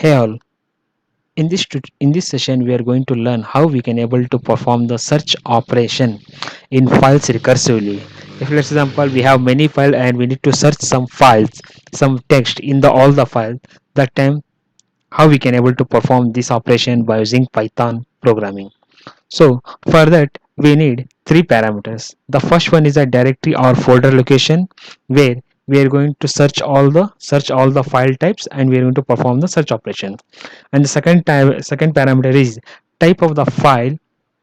Hey all, in this session we are going to learn how we can able to perform the search operation in files recursively. If let's example we have many files and we need to search some files, some text in the all the files, that time how we can able to perform this operation by using Python programming. So for that we need three parameters. The first one is a directory or folder location where we are going to search all the file types and we are going to perform the search operation. And the second parameter is type of the file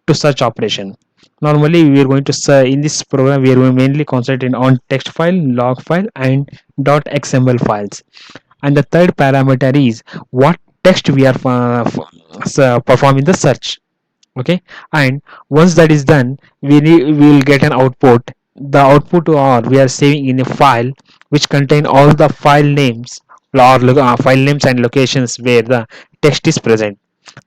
to search operation. Normally we are going to in this program we are mainly concentrating on text file, log file and .xml files. And the third parameter is what text we are performing the search. Okay, and once that is done we will get an output. The output or we are saving in a file which contain all the file names or file names and locations where the text is present.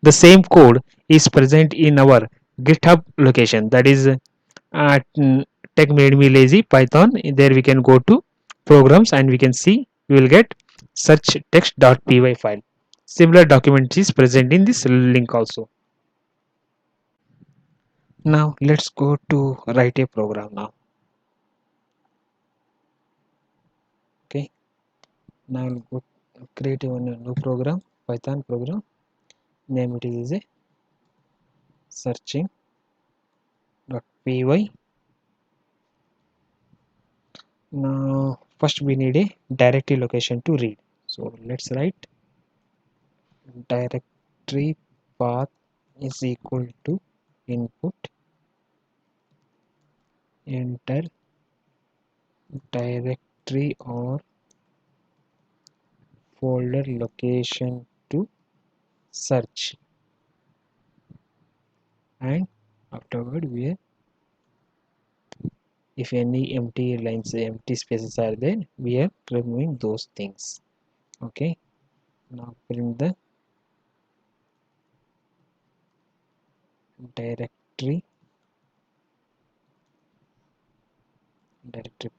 The same code is present in our GitHub location, that is tech made me lazy Python. There we can go to programs and we can see we will get search text.py file. Similar document is present in this link also. Now let's go to write a program now. Okay, now I'll go create a new program, Python program. Name it is a searching.py. Now first we need a directory location to read. So let's write directory path is equal to input, enter directory or folder location to search, and afterward we are, if any empty lines, empty spaces are there, we are removing those things. Okay, now print the directory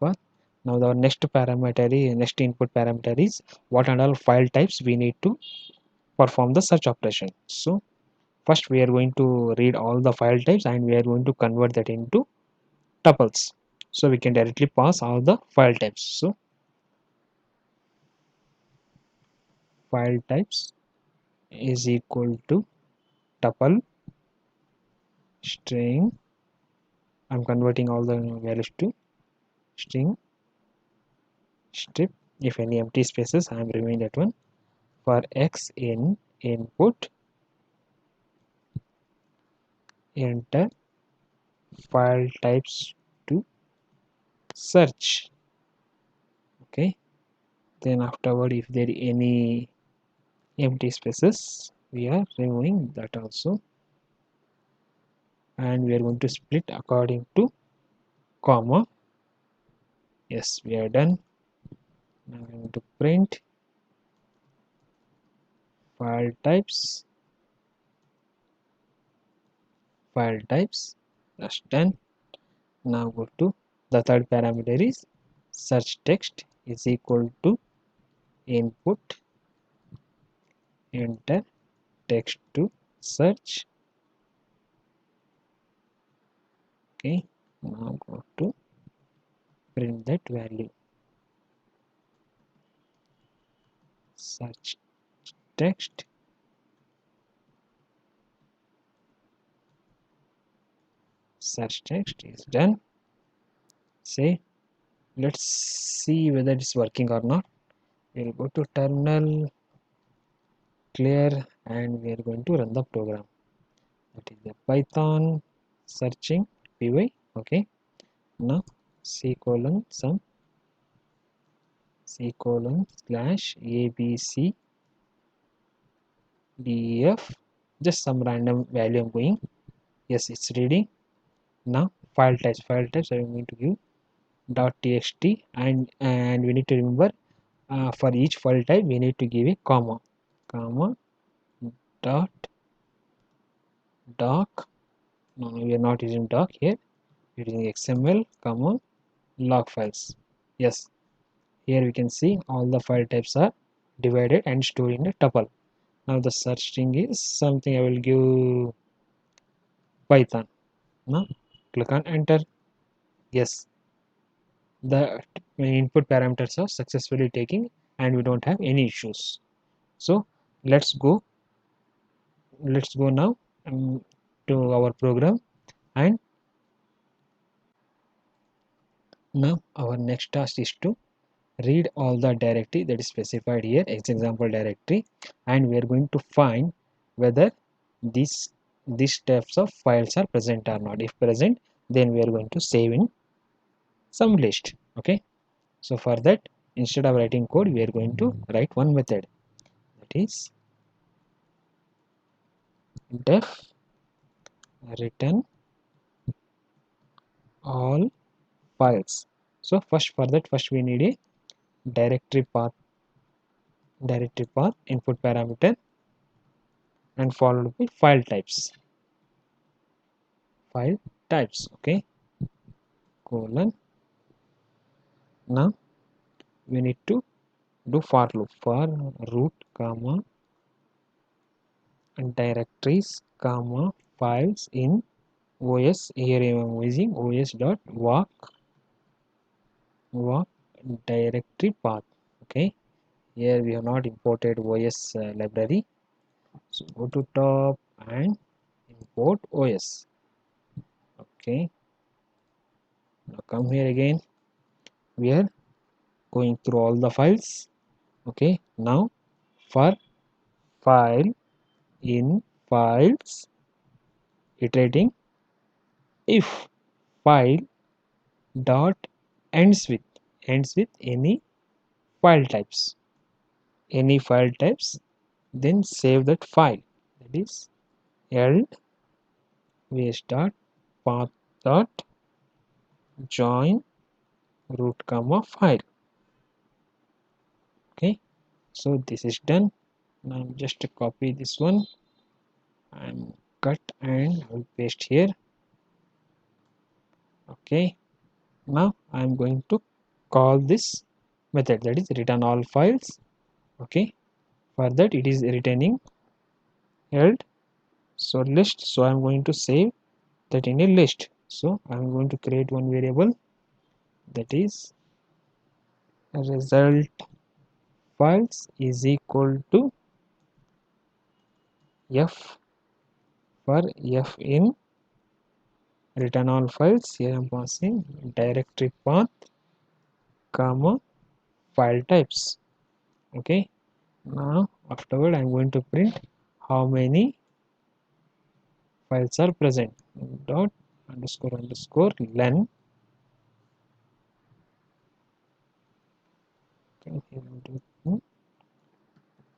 path. Now the next input parameter is what and all file types we need to perform the search operation. So first we are going to read all the file types and we are going to convert that into tuples, so we can directly pass all the file types. So file types is equal to tuple string. I'm converting all the values to string strip. If any empty spaces, I'm removing that one. For x in input, enter file types to search. Okay, then afterward if there any empty spaces, we are removing that also, and we are going to split according to comma. Yes, we are done. Now I'm going to print file types, that's done. Now go to the third parameter is search text is equal to input, enter text to search. Okay, now go to print that value. Search text is done. Say, let's see whether it's working or not. We'll go to terminal, clear, and we are going to run the program. That is the Python searching py. Okay, now c:/abcdef, just some random value I'm going. Yes, it's reading. Now file types I'm going to give .txt, and we need to remember for each file type we need to give a comma dot doc. No, we are not using doc here, we are using xml comma log files. Yes, here we can see all the file types are divided and stored in a tuple. Now the search string is something I will give Python. Now click on enter. Yes, the input parameters are successfully taking and we don't have any issues. So let's go now to our program, and now our next task is to read all the directory that is specified here, example directory, and we are going to find whether these types of files are present or not. If present, then we are going to save in some list. Okay, so for that, instead of writing code, we are going to write one method, that is def return all files. So first we need a directory path input parameter, and followed by file types. Okay, colon. Now we need to do for loop for root comma directories comma files in os. Here I am using os dot walk directory path. Okay, here we have not imported os library, so go to top and import os. Okay, now come here again, we are going through all the files. Okay, now for file in files, iterating if file dot ends with any file types, then save that file, that is eld vs dot path dot join root comma file. Okay, so this is done. Now just copy this one and cut and I'll paste here. Okay, now I'm going to call this method, that is return all files. Okay, for that it is returning eld so list, so I'm going to save that in a list. So I'm going to create one variable, that is result files is equal to f. For f in return all files, here I'm passing directory path comma file types. Okay, now afterward I'm going to print how many files are present. Dot underscore len.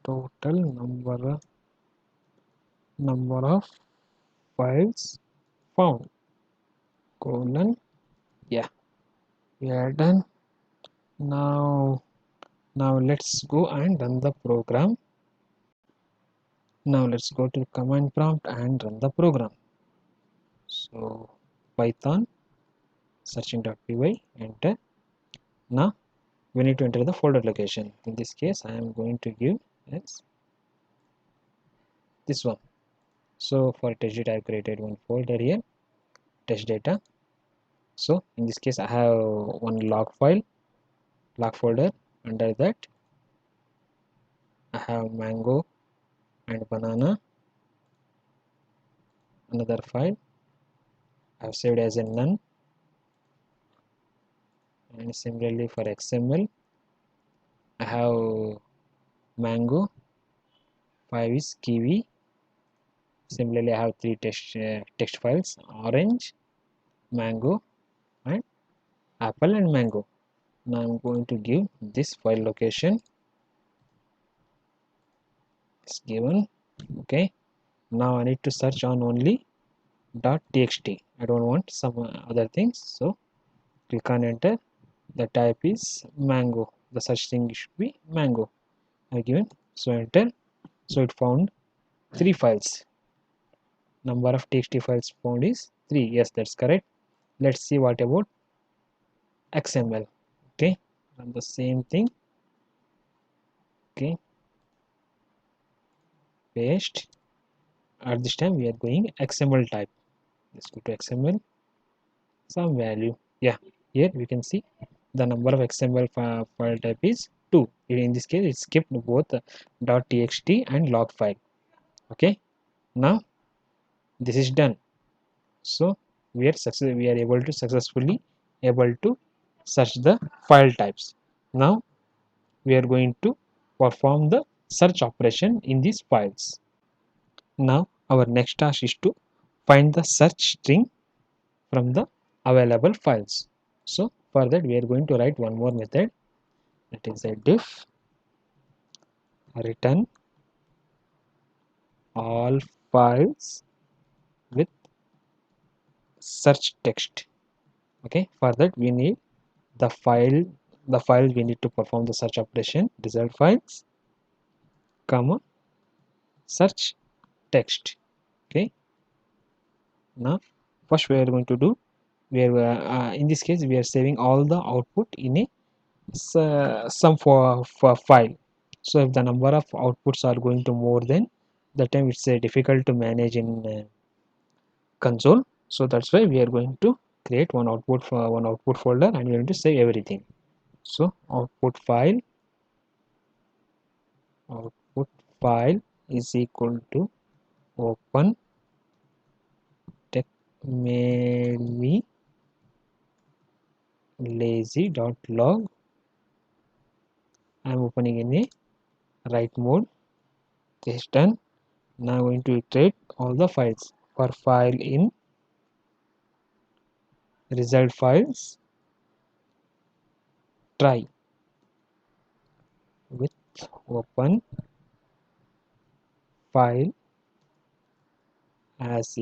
Total number of files found colon. Yeah, we are done. Now let's go and run the program. Now let's go to command prompt and run the program. So python searching.py, enter. Now we need to enter the folder location. In this case I am going to give as this one. So for test data I have created one folder here, test data. So in this case I have one log folder. Under that I have mango and banana. Another file I have saved as a none, and similarly for XML I have mango, 5 is kiwi. Similarly I have three text files, orange, mango and apple and mango. Now I'm going to give this file location, it's given. Okay, now I need to search on only .txt. I don't want some other things, so click on enter. The type is mango, the search thing should be mango. I given, so enter. So it found three files. Number of txt files found is 3. Yes, that's correct. Let's see what about XML. Okay, and the same thing. Okay, paste. At this time we are going XML type. Let's go to XML, some value. Yeah, here we can see the number of XML file type is 2. In this case it skipped both .txt and log file. Okay, now this is done. So we are able to successfully able to search the file types. Now we are going to perform the search operation in these files. Now our next task is to find the search string from the available files. So for that we are going to write one more method, that is a diff return all files with search text. Okay, for that we need the file we need to perform the search operation, result files comma search text. Okay, now first we are going to do, we are in this case we are saving all the output in a sum for file. So if the number of outputs are going to more than the time, it's difficult to manage in console. So that's why we are going to create one output folder, and we are going to save everything. So output file is equal to open tech made me lazy.log. I'm opening in a write mode. This is done. Now I'm going to iterate all the files. For file in result files, try with open file as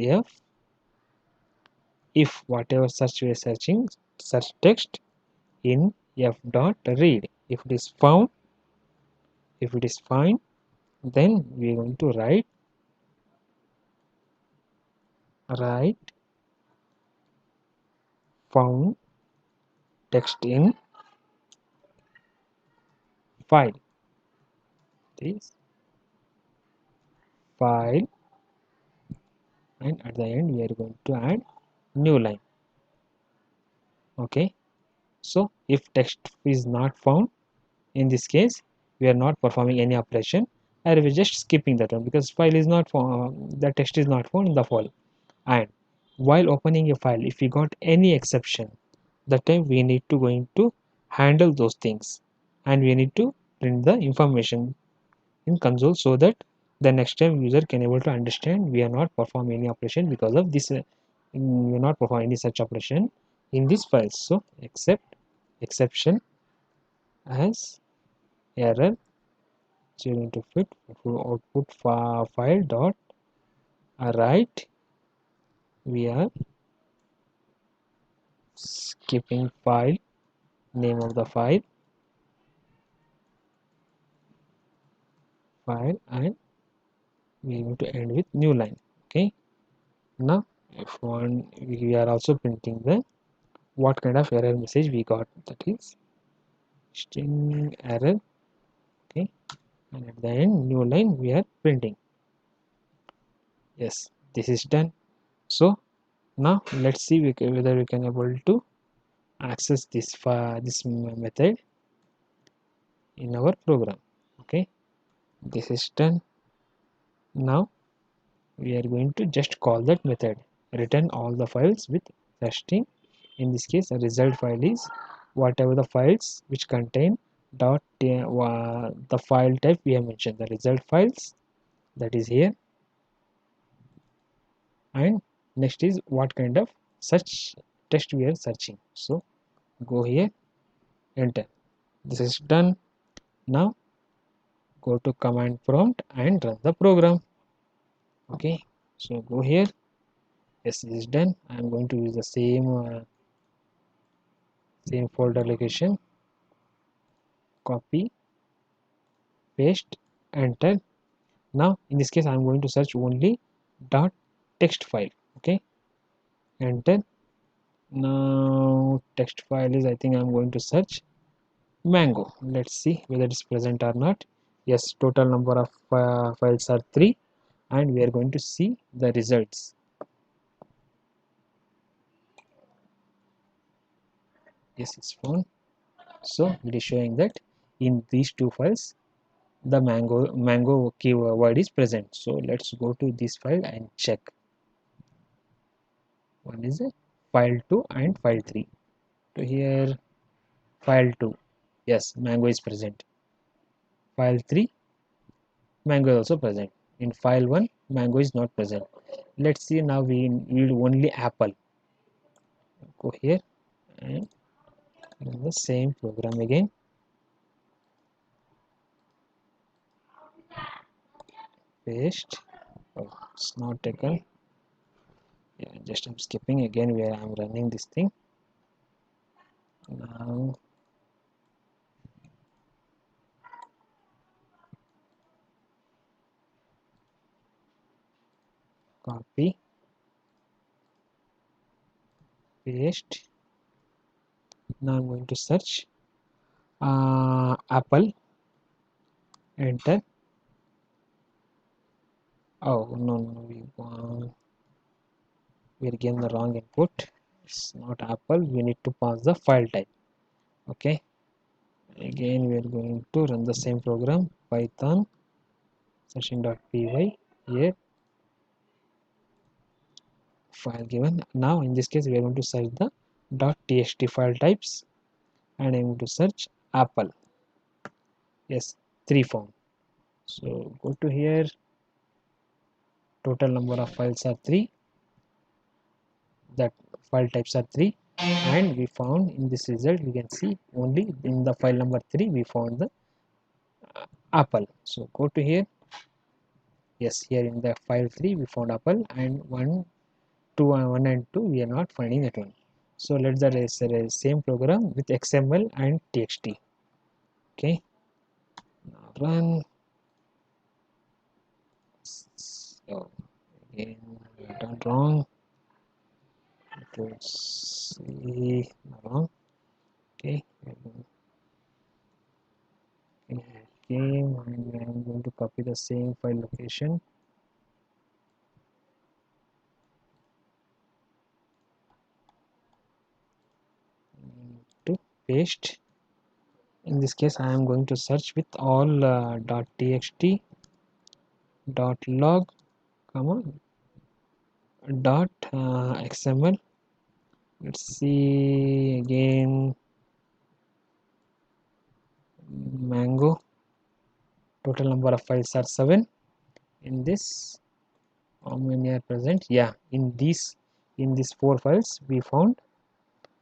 if whatever search we are searching, search text in f dot read. If it is found, if it is fine, then we are going to write found text in file. This file, and at the end we are going to add new line. Okay, so if text is not found, in this case we are not performing any operation, or we are just skipping that one because file is not found, the text is not found in the file. And while opening a file, if we got any exception, that time we need to going to handle those things, and we need to print the information in console, so that the next time user can able to understand we are not performing any operation because of this, we are not performing any such operation in these files. So except exception as error, so you need to fit output file dot write, we are skipping file name of the file, and we are going to end with new line. Okay, now if one, we are also printing the what kind of error message we got, that is string error. Okay, and at the end new line we are printing. Yes, this is done. So now let's see whether we can able to access this method in our program. Okay, this is done. Now we are going to just call that method, return all the files with the string. In this case the result file is whatever the files which contain the file type we have mentioned, the result files, that is here. And next is what kind of search text we are searching. So go here, enter. This is done. Now go to command prompt and run the program. Okay, so go here. Yes, this is done. I am going to use the same folder location, copy, paste, enter. Now in this case I am going to search only dot text file. Okay, enter. Now text file is, I think I am going to search mango. Let's see whether it is present or not. Yes, total number of files are 3. and we are going to see the results. Yes, it's found. So it is showing that in these two files the mango keyword is present. So let's go to this file and check. One is a file 2 and file 3. To here file 2, yes, mango is present. File 3, mango is also present. In file 1, mango is not present. Let's see, now we need only apple. Go here and run the same program again. Paste. Oh, it's not taken. Yeah, just I'm skipping again where I'm running this thing. Now copy, paste. Now I'm going to search apple, enter. Oh no, we again the wrong input. It's not apple. We need to pass the file type. Okay, again we are going to run the same program, python session.py. Here file given. Now in this case we are going to search the .txt file types, and I'm going to search apple. Yes, 3 found. So go to here, total number of files are 3, that file types are 3, and we found in this result we can see only in the file number 3 we found the apple. So go to here, yes, here in the file 3 we found apple, and 1 2 and 1 and 2 we are not finding that one. So let's the same program with xml and txt. Okay, now run. So again we have done wrong. Let's see, wrong. Okay, game, and I'm going to copy the same file location to paste. In this case I am going to search with all .txt, .log, comma, .xml. Let's see again, mango, total number of files are 7. In this, how many are present? Yeah, in these 4 files we found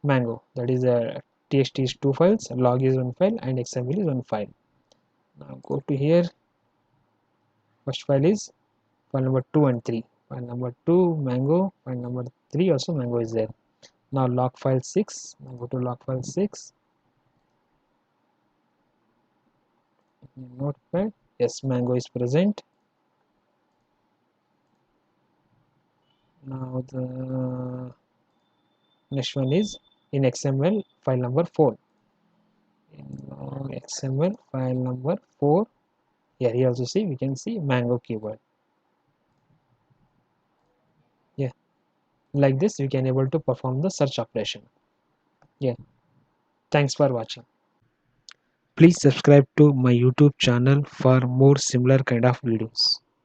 mango. That is txt is 2 files, log is 1 file, and xml is 1 file. Now go to here, first file is file number 2 and 3. File number 2 mango, file number 3 also mango is there. Now log file 6. Now go to log file 6, notepad. Yes, mango is present. Now the next one is in xml file number 4. In xml file number 4, here you also see, we can see mango keyword. Yeah, like this we can able to perform the search operation. Yeah, thanks for watching. Please subscribe to my YouTube channel for more similar kind of videos.